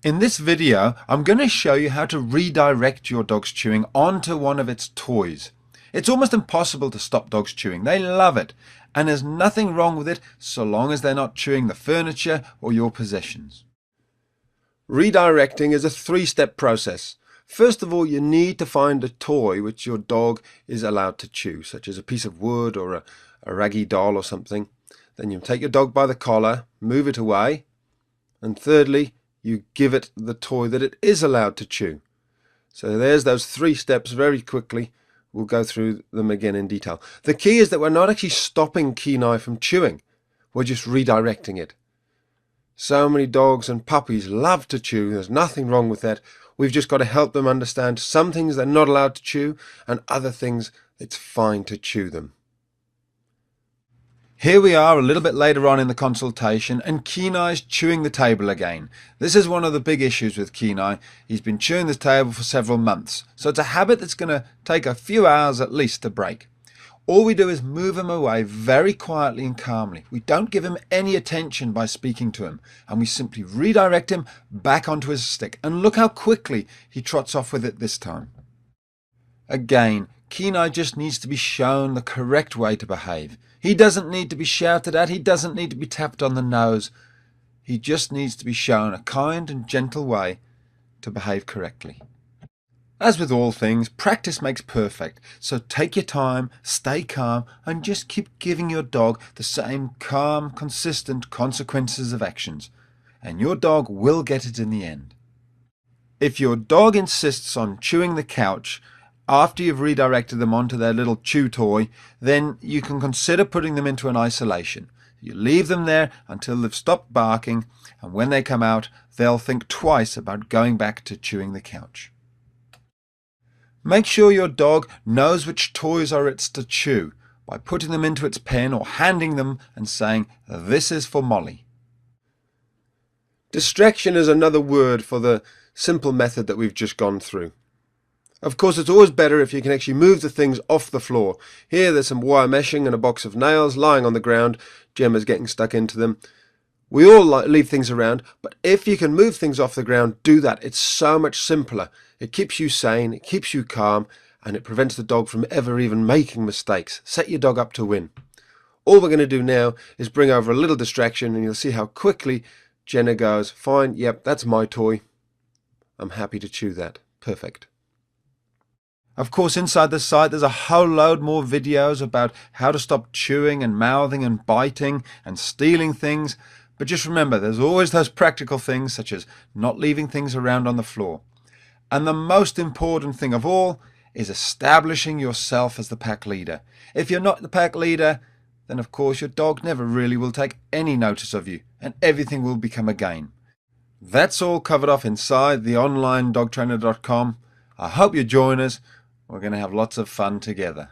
In this video, I'm going to show you how to redirect your dog's chewing onto one of its toys. It's almost impossible to stop dogs chewing. They love it, and there's nothing wrong with it so long as they're not chewing the furniture or your possessions. Redirecting is a three-step process. First of all, you need to find a toy which your dog is allowed to chew, such as a piece of wood or a raggy doll or something. Then you take your dog by the collar, move it away, and thirdly, you give it the toy that it is allowed to chew. So there's those three steps very quickly. We'll go through them again in detail. The key is that we're not actually stopping Kenai from chewing. We're just redirecting it. So many dogs and puppies love to chew. There's nothing wrong with that. We've just got to help them understand some things they're not allowed to chew and other things it's fine to chew them. Here we are a little bit later on in the consultation, and Kenai's chewing the table again. This is one of the big issues with Kenai. He's been chewing the table for several months, so it's a habit that's going to take a few hours at least to break. All we do is move him away very quietly and calmly. We don't give him any attention by speaking to him, and we simply redirect him back onto his stick. And look how quickly he trots off with it this time. Again, Kenai just needs to be shown the correct way to behave. He doesn't need to be shouted at. He doesn't need to be tapped on the nose. He just needs to be shown a kind and gentle way to behave correctly. As with all things, practice makes perfect. So take your time, stay calm, and just keep giving your dog the same calm, consistent consequences of actions. And your dog will get it in the end. If your dog insists on chewing the couch, after you've redirected them onto their little chew toy, then you can consider putting them into an isolation. You leave them there until they've stopped barking, and when they come out, they'll think twice about going back to chewing the couch. Make sure your dog knows which toys are its to chew by putting them into its pen or handing them and saying, "This is for Molly." Distraction is another word for the simple method that we've just gone through. Of course, it's always better if you can actually move the things off the floor. Here there's some wire meshing and a box of nails lying on the ground. Gemma's getting stuck into them. We all leave things around, but if you can move things off the ground, do that. It's so much simpler. It keeps you sane, it keeps you calm, and it prevents the dog from ever even making mistakes. Set your dog up to win. All we're going to do now is bring over a little distraction, and you'll see how quickly Jenna goes, "Fine, yep, that's my toy. I'm happy to chew that. Perfect." Of course, inside the site there's a whole load more videos about how to stop chewing and mouthing and biting and stealing things. But just remember, there's always those practical things such as not leaving things around on the floor. And the most important thing of all is establishing yourself as the pack leader. If you're not the pack leader, then of course your dog never really will take any notice of you, and everything will become a game. That's all covered off inside the online dogtrainer.com. I hope you join us. We're going to have lots of fun together.